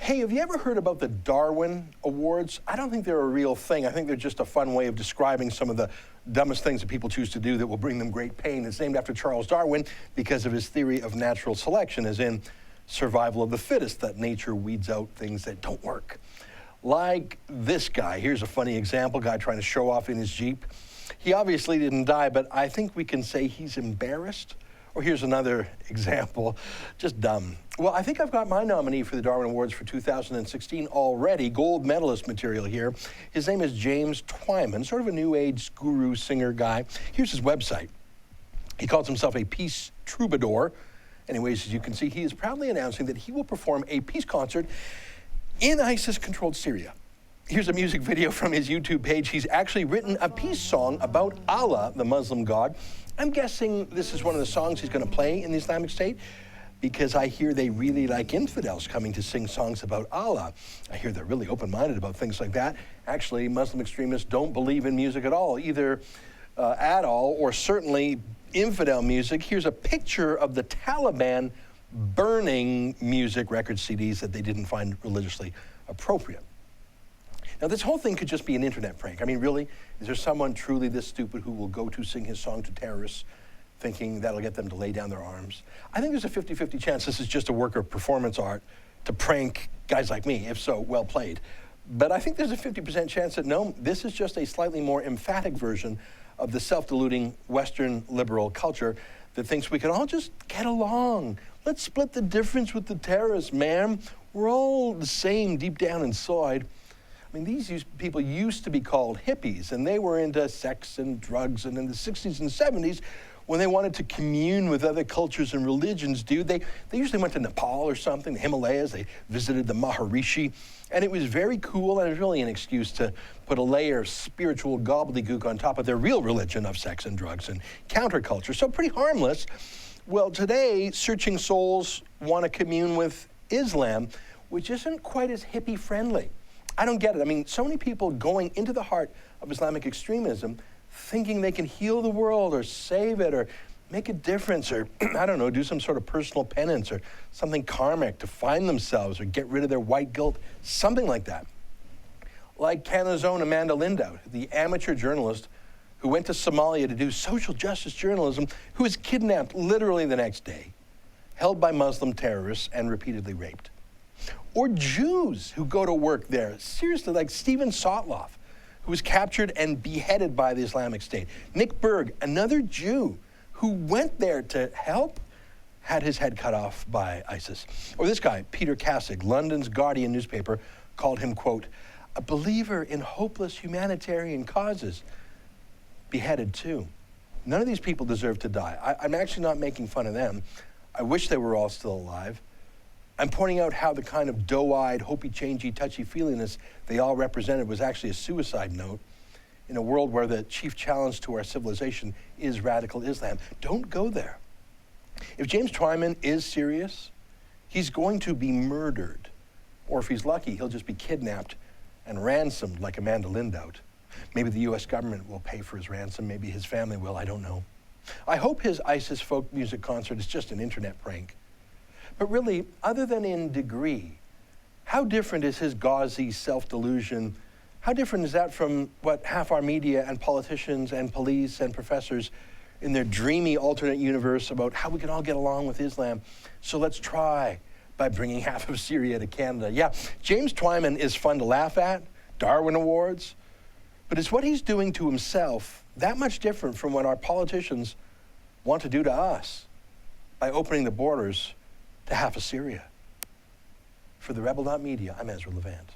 Hey, have you ever heard about the Darwin Awards? I don't think they're a real thing. I think they're just a fun way of describing some of the dumbest things that people choose to do that will bring them great pain. It's named after Charles Darwin because of his theory of natural selection, as in survival of the fittest, that nature weeds out things that don't work. Like this guy. Here's a funny example, guy trying to show off in his Jeep. He obviously didn't die, but I think we can say he's embarrassed. Or here's another example, just dumb. Well, I think I've got my nominee for the Darwin Awards for 2016 already, gold medalist material here. His name is James Twyman, sort of a new age guru singer guy. Here's his website. He calls himself a peace troubadour. Anyways, as you can see, he is proudly announcing that he will perform a peace concert in ISIS-controlled Syria. Here's a music video from his YouTube page. He's actually written a peace song about Allah, the Muslim god. I'm guessing this is one of the songs he's going to play in the Islamic State, because I hear they really like infidels coming to sing songs about Allah. I hear they're really open-minded about things like that. Actually, Muslim extremists don't believe in music at all, either at all, or certainly infidel music. Here's a picture of the Taliban burning music record CDs that they didn't find religiously appropriate. Now, this whole thing could just be an internet prank. I mean, really, is there someone truly this stupid who will go to sing his song to terrorists thinking that'll get them to lay down their arms? I think there's a 50-50 chance this is just a work of performance art to prank guys like me. If so, well played. But I think there's a 50% chance that no, this is just a slightly more emphatic version of the self-deluding Western liberal culture that thinks we can all just get along. Let's split the difference with the terrorists, man. We're all the same deep down inside. I mean, these people used to be called hippies, and they were into sex and drugs, and in the 60s and 70s, when they wanted to commune with other cultures and religions, they usually went to Nepal or something, the Himalayas, they visited the Maharishi, and it was very cool, and it was really an excuse to put a layer of spiritual gobbledygook on top of their real religion of sex and drugs and counterculture, so pretty harmless. Well, today, searching souls want to commune with Islam, which isn't quite as hippie-friendly. I don't get it. I mean, so many people going into the heart of Islamic extremism thinking they can heal the world or save it or make a difference or, I don't know, do some sort of personal penance or something karmic to find themselves or get rid of their white guilt, something like that. Like Canada's own Amanda Lindau, the amateur journalist who went to Somalia to do social justice journalism, who was kidnapped literally the next day, held by Muslim terrorists and repeatedly raped. Or Jews who go to work there. Seriously, like Steven Sotloff, who was captured and beheaded by the Islamic State. Nick Berg, another Jew who went there to help, had his head cut off by ISIS. Or this guy, Peter Kassig, London's Guardian newspaper, called him, quote, a believer in hopeless humanitarian causes. Beheaded too. None of these people deserve to die. I'm actually not making fun of them. I wish they were all still alive. I'm pointing out how the kind of doe-eyed, hopey-changey, touchy-feeliness they all represented was actually a suicide note in a world where the chief challenge to our civilization is radical Islam. Don't go there. If James Twyman is serious, he's going to be murdered. Or if he's lucky, he'll just be kidnapped and ransomed like Amanda Lindau. Maybe the US government will pay for his ransom. Maybe his family will. I don't know. I hope his ISIS folk music concert is just an internet prank. But really, other than in degree, how different is his gauzy self-delusion? How different is that from what half our media and politicians and police and professors in their dreamy alternate universe about how we can all get along with Islam? So let's try by bringing half of Syria to Canada. Yeah, James Twyman is fun to laugh at, Darwin Awards, but is what he's doing to himself that much different from what our politicians want to do to us by opening the borders to half of Syria? For the Rebel.media, I'm Ezra Levant.